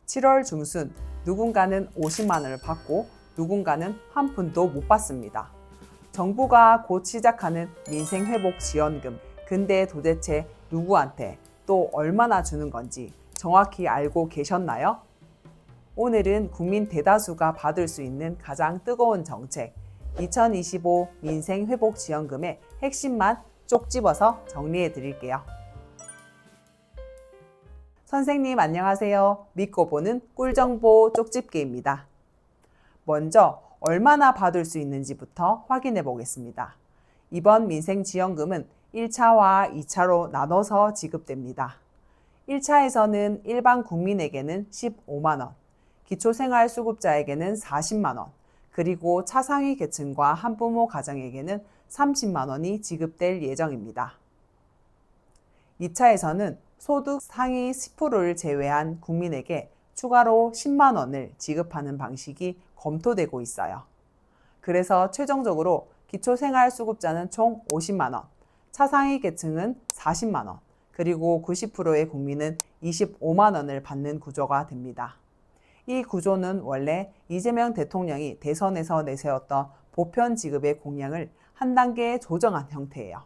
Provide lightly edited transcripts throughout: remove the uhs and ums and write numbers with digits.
7월 중순 누군가는 50만 원을 받고 누군가는 한 푼도 못 받습니다. 정부가 곧 시작하는 민생회복지원금, 근데 도대체 누구한테 또 얼마나 주는 건지 정확히 알고 계셨나요? 오늘은 국민 대다수가 받을 수 있는 가장 뜨거운 정책, 2025 민생회복지원금의 핵심만 쪽 집어서 정리해 드릴게요. 선생님 안녕하세요. 믿고 보는 꿀정보 쪽집게입니다. 먼저 얼마나 받을 수 있는지부터 확인해 보겠습니다. 이번 민생지원금은 1차와 2차로 나눠서 지급됩니다. 1차에서는 일반 국민에게는 15만 원, 기초생활수급자에게는 40만 원, 그리고 차상위 계층과 한부모 가정에게는 30만 원이 지급될 예정입니다. 2차에서는 소득 상위 10%를 제외한 국민에게 추가로 10만 원을 지급하는 방식이 검토되고 있어요. 그래서 최종적으로 기초생활수급자는 총 50만 원, 차상위 계층은 40만 원, 그리고 90%의 국민은 25만 원을 받는 구조가 됩니다. 이 구조는 원래 이재명 대통령이 대선에서 내세웠던 보편 지급의 공약을 한 단계 조정한 형태예요.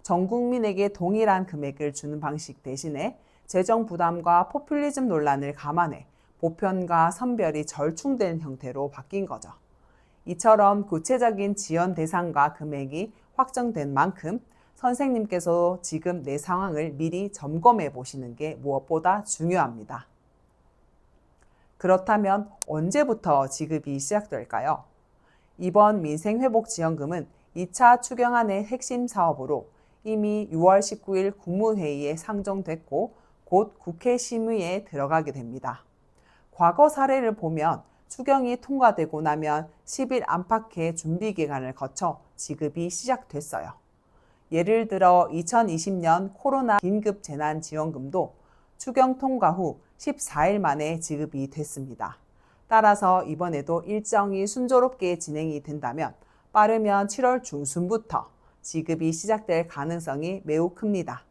전 국민에게 동일한 금액을 주는 방식 대신에 재정 부담과 포퓰리즘 논란을 감안해 보편과 선별이 절충된 형태로 바뀐 거죠. 이처럼 구체적인 지원 대상과 금액이 확정된 만큼 선생님께서 지금 내 상황을 미리 점검해 보시는 게 무엇보다 중요합니다. 그렇다면 언제부터 지급이 시작될까요? 이번 민생회복지원금은 2차 추경안의 핵심 사업으로 이미 6월 19일 국무회의에 상정됐고 곧 국회 심의에 들어가게 됩니다. 과거 사례를 보면 추경이 통과되고 나면 10일 안팎의 준비 기간을 거쳐 지급이 시작됐어요. 예를 들어 2020년 코로나 긴급재난지원금도 추경 통과 후 14일 만에 지급이 됐습니다. 따라서 이번에도 일정이 순조롭게 진행이 된다면 빠르면 7월 중순부터 지급이 시작될 가능성이 매우 큽니다.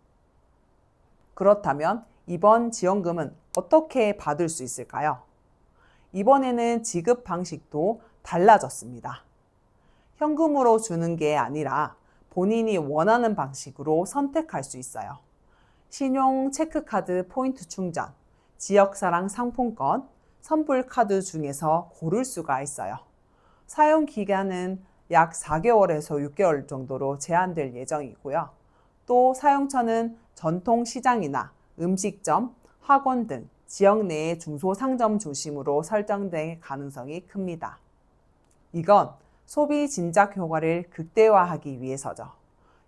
그렇다면 이번 지원금은 어떻게 받을 수 있을까요? 이번에는 지급 방식도 달라졌습니다. 현금으로 주는 게 아니라 본인이 원하는 방식으로 선택할 수 있어요. 신용 체크카드 포인트 충전, 지역사랑 상품권, 선불카드 중에서 고를 수가 있어요. 사용 기간은 약 4개월에서 6개월 정도로 제한될 예정이고요. 또 사용처는 전통시장이나 음식점, 학원 등 지역 내의 중소상점 중심으로 설정될 가능성이 큽니다. 이건 소비 진작 효과를 극대화하기 위해서죠.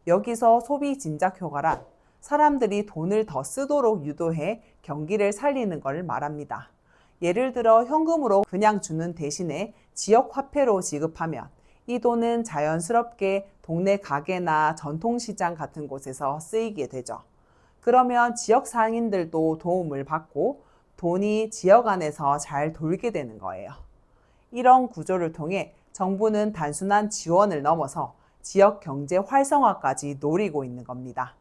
여기서 소비 진작 효과란 사람들이 돈을 더 쓰도록 유도해 경기를 살리는 걸 말합니다. 예를 들어 현금으로 그냥 주는 대신에 지역 화폐로 지급하면 이 돈은 자연스럽게 동네 가게나 전통시장 같은 곳에서 쓰이게 되죠. 그러면 지역 상인들도 도움을 받고 돈이 지역 안에서 잘 돌게 되는 거예요. 이런 구조를 통해 정부는 단순한 지원을 넘어서 지역 경제 활성화까지 노리고 있는 겁니다.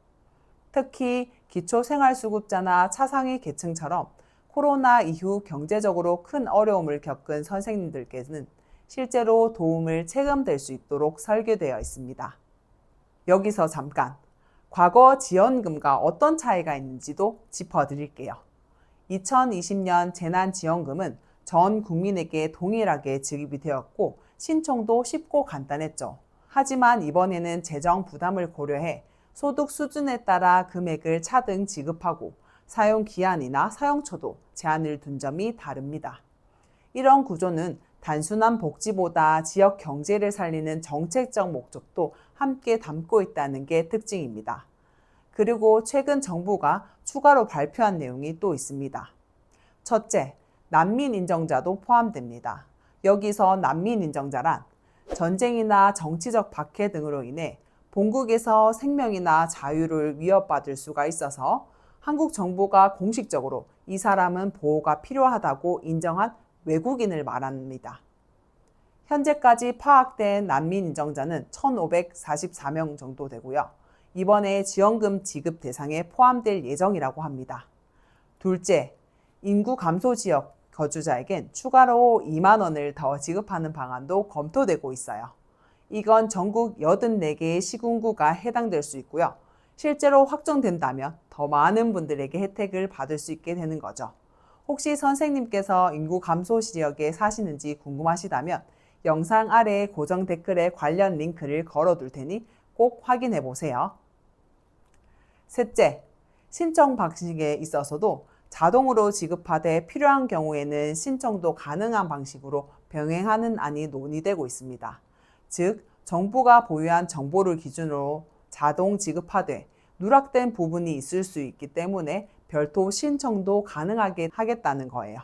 특히 기초생활수급자나 차상위 계층처럼 코로나 이후 경제적으로 큰 어려움을 겪은 선생님들께는 실제로 도움을 체감될 수 있도록 설계되어 있습니다. 여기서 잠깐 과거 지원금과 어떤 차이가 있는지도 짚어드릴게요. 2020년 재난지원금은 전 국민에게 동일하게 지급이 되었고 신청도 쉽고 간단했죠. 하지만 이번에는 재정 부담을 고려해 소득 수준에 따라 금액을 차등 지급하고 사용 기한이나 사용처도 제한을 둔 점이 다릅니다. 이런 구조는 단순한 복지보다 지역 경제를 살리는 정책적 목적도 함께 담고 있다는 게 특징입니다. 그리고 최근 정부가 추가로 발표한 내용이 또 있습니다. 첫째, 난민 인정자도 포함됩니다. 여기서 난민 인정자란 전쟁이나 정치적 박해 등으로 인해 본국에서 생명이나 자유를 위협받을 수가 있어서 한국 정부가 공식적으로 이 사람은 보호가 필요하다고 인정한 외국인을 말합니다. 현재까지 파악된 난민 인정자는 1,544명 정도 되고요. 이번에 지원금 지급 대상에 포함될 예정이라고 합니다. 둘째, 인구 감소 지역 거주자에겐 추가로 2만 원을 더 지급하는 방안도 검토되고 있어요. 이건 전국 84개의 시군구가 해당될 수 있고요. 실제로 확정된다면 더 많은 분들에게 혜택을 받을 수 있게 되는 거죠. 혹시 선생님께서 인구 감소 지역에 사시는지 궁금하시다면 영상 아래 고정 댓글에 관련 링크를 걸어둘 테니 꼭 확인해 보세요. 셋째, 신청 방식에 있어서도 자동으로 지급하되 필요한 경우에는 신청도 가능한 방식으로 병행하는 안이 논의되고 있습니다. 즉, 정부가 보유한 정보를 기준으로 자동 지급하되 누락된 부분이 있을 수 있기 때문에 별도 신청도 가능하게 하겠다는 거예요.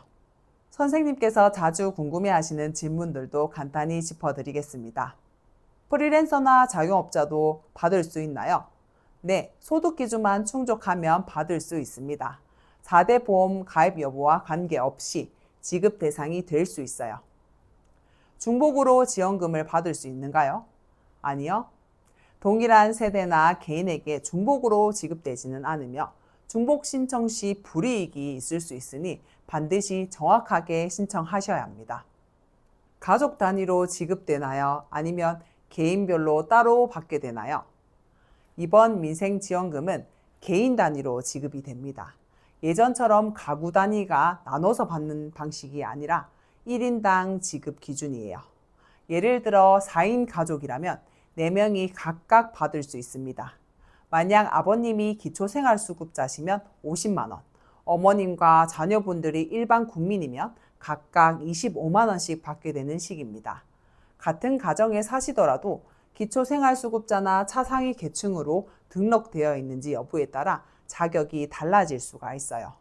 선생님께서 자주 궁금해하시는 질문들도 간단히 짚어드리겠습니다. 프리랜서나 자영업자도 받을 수 있나요? 네, 소득 기준만 충족하면 받을 수 있습니다. 4대 보험 가입 여부와 관계없이 지급 대상이 될 수 있어요. 중복으로 지원금을 받을 수 있는가요? 아니요. 동일한 세대나 개인에게 중복으로 지급되지는 않으며 중복 신청 시 불이익이 있을 수 있으니 반드시 정확하게 신청하셔야 합니다. 가족 단위로 지급되나요? 아니면 개인별로 따로 받게 되나요? 이번 민생지원금은 개인 단위로 지급이 됩니다. 예전처럼 가구 단위가 나눠서 받는 방식이 아니라 1인당 지급 기준이에요. 예를 들어 4인 가족이라면 4명이 각각 받을 수 있습니다. 만약 아버님이 기초생활수급자시면 50만 원, 어머님과 자녀분들이 일반 국민이면 각각 25만 원씩 받게 되는 식입니다. 같은 가정에 사시더라도 기초생활수급자나 차상위 계층으로 등록되어 있는지 여부에 따라 자격이 달라질 수가 있어요.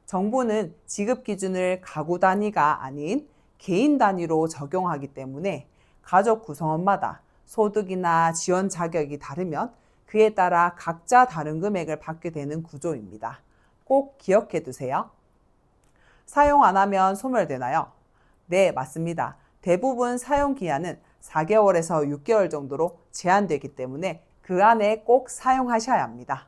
정부는 지급 기준을 가구 단위가 아닌 개인 단위로 적용하기 때문에 가족 구성원마다 소득이나 지원 자격이 다르면 그에 따라 각자 다른 금액을 받게 되는 구조입니다. 꼭 기억해 두세요. 사용 안 하면 소멸되나요? 네, 맞습니다. 대부분 사용 기한은 4개월에서 6개월 정도로 제한되기 때문에 그 안에 꼭 사용하셔야 합니다.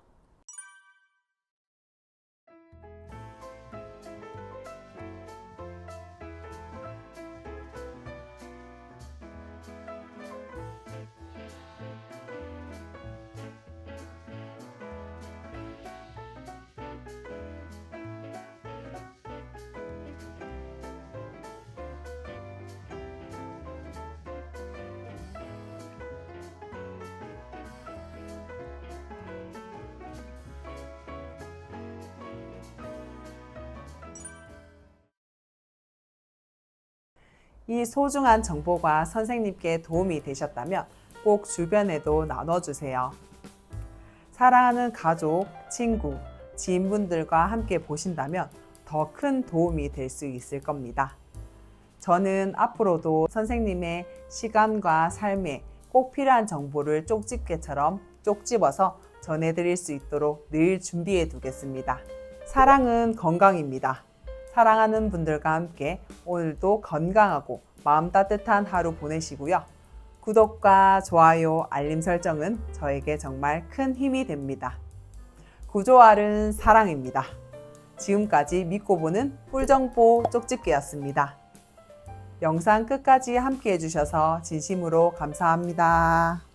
이 소중한 정보가 선생님께 도움이 되셨다면 꼭 주변에도 나눠주세요. 사랑하는 가족, 친구, 지인분들과 함께 보신다면 더 큰 도움이 될 수 있을 겁니다. 저는 앞으로도 선생님의 시간과 삶에 꼭 필요한 정보를 쪽집게처럼 쪽집어서 전해드릴 수 있도록 늘 준비해 두겠습니다. 사랑은 건강입니다. 사랑하는 분들과 함께 오늘도 건강하고 마음 따뜻한 하루 보내시고요. 구독과 좋아요, 알림 설정은 저에게 정말 큰 힘이 됩니다. 구조알은 사랑입니다. 지금까지 믿고 보는 꿀정보 쪽집게였습니다. 영상 끝까지 함께 해주셔서 진심으로 감사합니다.